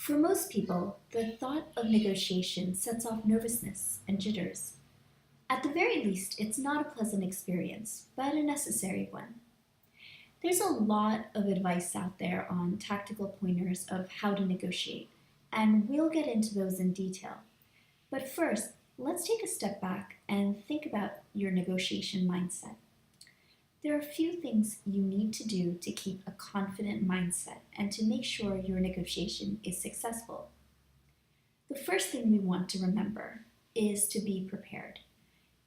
For most people, the thought of negotiation sets off nervousness and jitters. At the very least, it's not a pleasant experience, but a necessary one. There's a lot of advice out there on tactical pointers of how to negotiate, and we'll get into those in detail. But first, let's take a step back and think about your negotiation mindset. There are a few things you need to do to keep a confident mindset and to make sure your negotiation is successful. The first thing we want to remember is to be prepared.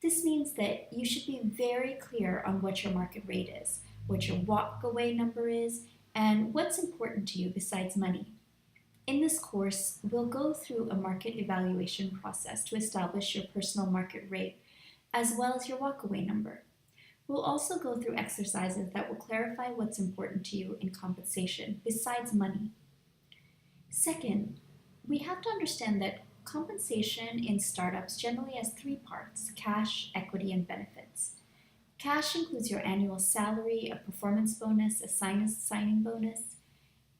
This means that you should be very clear on what your market rate is, what your walkaway number is, and what's important to you besides money. In this course, we'll go through a market evaluation process to establish your personal market rate as well as your walkaway number. We'll also go through exercises that will clarify what's important to you in compensation besides money. Second, we have to understand that compensation in startups generally has three parts: cash, equity, and benefits. Cash includes your annual salary, a performance bonus, a signing bonus.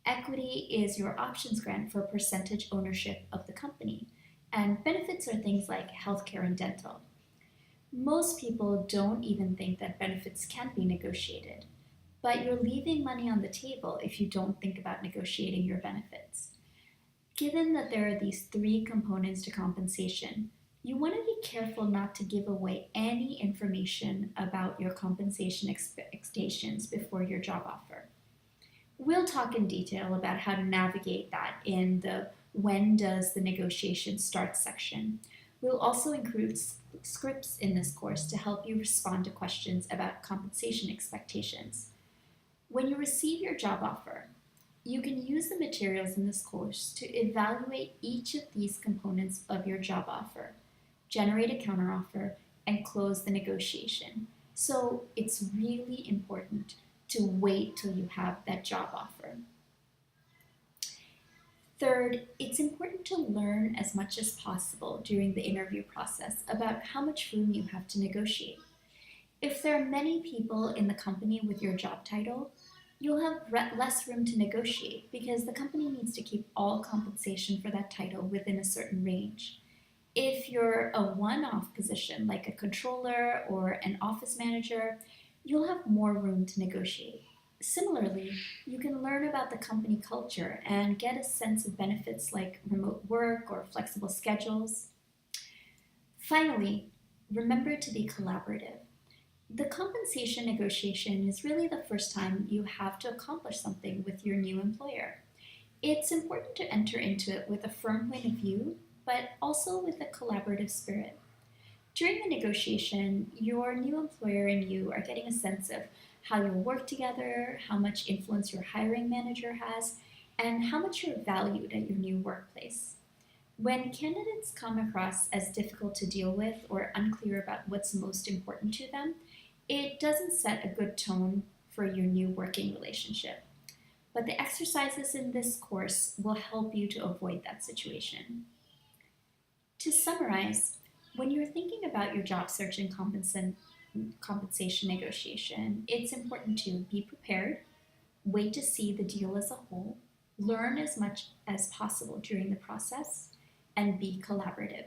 Equity is your options grant for percentage ownership of the company. And benefits are things like healthcare and dental. Most people don't even think that benefits can be negotiated, but you're leaving money on the table if you don't think about negotiating your benefits. Given that there are these three components to compensation, you want to be careful not to give away any information about your compensation expectations before your job offer. We'll talk in detail about how to navigate that in the "When does the negotiation start" section. We'll also include scripts in this course to help you respond to questions about compensation expectations. When you receive your job offer, you can use the materials in this course to evaluate each of these components of your job offer, generate a counteroffer, and close the negotiation. So it's really important to wait till you have that job offer. Third, it's important to learn as much as possible during the interview process about how much room you have to negotiate. If there are many people in the company with your job title, you'll have less room to negotiate because the company needs to keep all compensation for that title within a certain range. If you're a one-off position like a controller or an office manager, you'll have more room to negotiate. Similarly, you can learn about the company culture and get a sense of benefits like remote work or flexible schedules. Finally, remember to be collaborative. The compensation negotiation is really the first time you have to accomplish something with your new employer. It's important to enter into it with a firm point of view, but also with a collaborative spirit. During the negotiation, your new employer and you are getting a sense of how you'll work together, how much influence your hiring manager has, and how much you're valued at your new workplace. When candidates come across as difficult to deal with or unclear about what's most important to them, it doesn't set a good tone for your new working relationship. But the exercises in this course will help you to avoid that situation. To summarize, when you're thinking about your job search and compensation negotiation, it's important to be prepared, wait to see the deal as a whole, learn as much as possible during the process, and be collaborative.